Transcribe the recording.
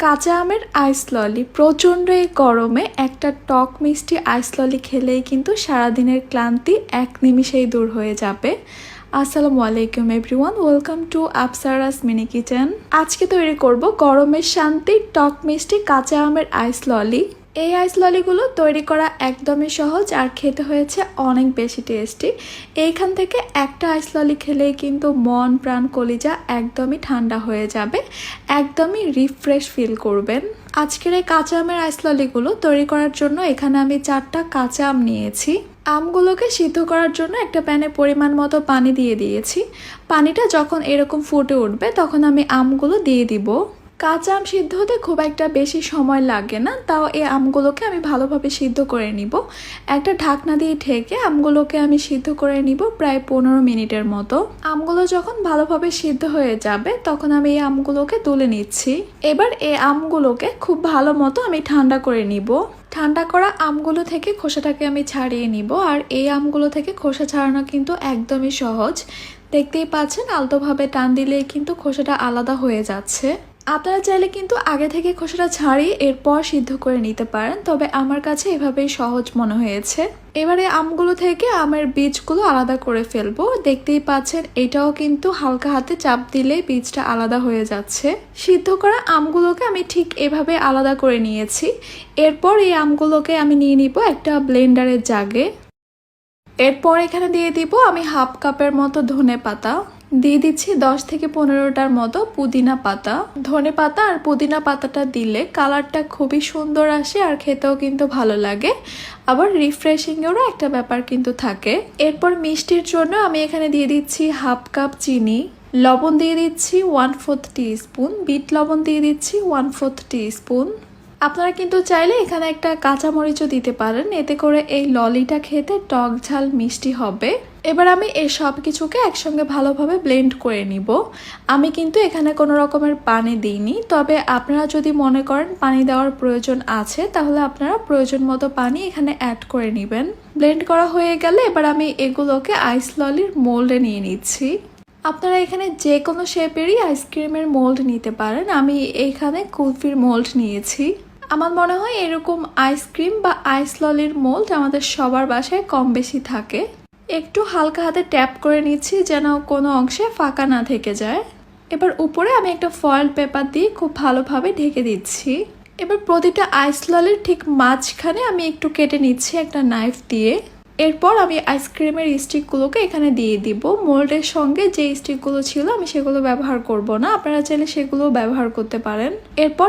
কাঁচা আমের আইস ললি প্রচণ্ড এই গরমে একটা টক মিষ্টি আইস ললি খেলেই কিন্তু সারাদিনের ক্লান্তি এক নিমিষেই দূর হয়ে যাবে। আসসালামু আলাইকুম everyone, welcome to Apsara's mini kitchen. আজকে তৈরি করব গরমের শান্তি টক মিষ্টি কাঁচা আমের আইস ললি। এই আইস ললিগুলো তৈরি করা একদমই সহজ আর খেতে হয়েছে অনেক বেশি টেস্টি। এইখান থেকে একটা আইস ললি খেলেই কিন্তু মন প্রাণ কলিজা একদমই ঠান্ডা হয়ে যাবে, একদমই রিফ্রেশ ফিল করবেন। আজকের এই কাঁচা আমের আইস ললিগুলো তৈরি করার জন্য এখানে আমি 4টা কাঁচা আম নিয়েছি। আমগুলোকে সিদ্ধ করার জন্য একটা প্যানে পরিমাণ মতো পানি দিয়ে দিয়েছি। পানিটা যখন এরকম ফুটে উঠবে তখন আমি আমগুলো দিয়ে দিব। কাঁচা আম সিদ্ধ হতে খুব একটা বেশি সময় লাগে না, তাও এই আমগুলোকে আমি ভালোভাবে সিদ্ধ করে নিব। একটা ঢাকনা দিয়ে ঢেকে আমগুলোকে আমি সিদ্ধ করে নিব প্রায় 15 মিনিটের মতো। আমগুলো যখন ভালোভাবে সিদ্ধ হয়ে যাবে তখন আমি এই আমগুলোকে তুলে নিচ্ছি। এবার এই আমগুলোকে খুব ভালো মতো আমি ঠান্ডা করে নিব। ঠান্ডা করা আমগুলো থেকে খোসাটাকে আমি ছাড়িয়ে নিব। আর এই আমগুলো থেকে খোসা ছাড়ানো কিন্তু একদমই সহজ। দেখতেই পাচ্ছেন আলতোভাবে টান দিলেই কিন্তু খোসাটা আলাদা হয়ে যাচ্ছে। আপনারা চাইলে কিন্তু আগে থেকে খোসাটা ছাড়িয়ে এরপর সিদ্ধ করে নিতে পারেন, তবে আমার কাছে এভাবেই সহজ মনে হয়েছে। এবারে আমগুলো থেকে আমের বীজগুলো আলাদা করে ফেলবো। দেখতেই পাচ্ছেন এটাও কিন্তু হালকা হাতে চাপ দিলেই বীজটা আলাদা হয়ে যাচ্ছে। সিদ্ধ করা আমগুলোকে আমি ঠিক এভাবে আলাদা করে নিয়েছি। এরপর এই আমগুলোকে আমি নিয়ে নিব একটা ব্লেন্ডারের জাগে। এরপর এখানে দিয়ে দিব আমি হাফ কাপের মতো ধনে পাতা, দিয়ে দিচ্ছি 10 থেকে 15টার মতো পুদিনা পাতা। ধনে পাতা আর পুদিনা পাতাটা দিলে কালারটা খুবই সুন্দর আসে আর খেতেও কিন্তু ভালো লাগে, আবার রিফ্রেশিংয়েরও একটা ব্যাপার কিন্তু থাকে। এরপর মিষ্টির জন্য আমি এখানে দিয়ে দিচ্ছি হাফ কাপ চিনি, লবণ দিয়ে দিচ্ছি 1/4 টিস্পুন, বিট লবণ দিয়ে দিচ্ছি 1/4 টিস্পুন। আপনারা কিন্তু চাইলে এখানে একটা কাঁচামরিচও দিতে পারেন, এতে করে এই ললিটা খেতে টক ঝাল মিষ্টি হবে। এবার আমি এই সব কিছুকে একসঙ্গে ভালোভাবে ব্লেন্ড করে নিব। আমি কিন্তু এখানে কোনো রকমের পানি দিইনি, তবে আপনারা যদি মনে করেন পানি দেওয়ার প্রয়োজন আছে তাহলে আপনারা প্রয়োজন মতো পানি এখানে অ্যাড করে নেবেন। ব্লেন্ড করা হয়ে গেলে এবার আমি এগুলোকে আইস ললির মোল্ডে নিয়ে নিচ্ছি। আপনারা এখানে যে কোনো শেপেরই আইসক্রিমের মোল্ড নিতে পারেন। আমি এখানে কুলফির মোল্ড নিয়েছি। আমার মনে হয় এরকম আইসক্রিম বা আইস ললির মোল্ড আমাদের সবার বাসায় কম বেশি থাকে। একটু হালকা হাতে ট্যাপ করে নিচ্ছি যেন কোনো অংশে ফাঁকা না থেকে যায়। এবার উপরে আমি একটা ফয়েল পেপার দিয়ে খুব ভালোভাবে ঢেকে দিচ্ছি। এবার প্রতিটা আইস ললির ঠিক মাঝখানে আমি একটু কেটে নিচ্ছি একটা নাইফ দিয়ে। এরপর আমি আইসক্রিমের স্টিকগুলোকে এখানে দিয়ে দিব। মোল্ডের সঙ্গে যে স্টিকগুলো ছিল আমি সেগুলো ব্যবহার করব না, আপনারা চাইলে সেগুলো ব্যবহার করতে পারেন। এরপর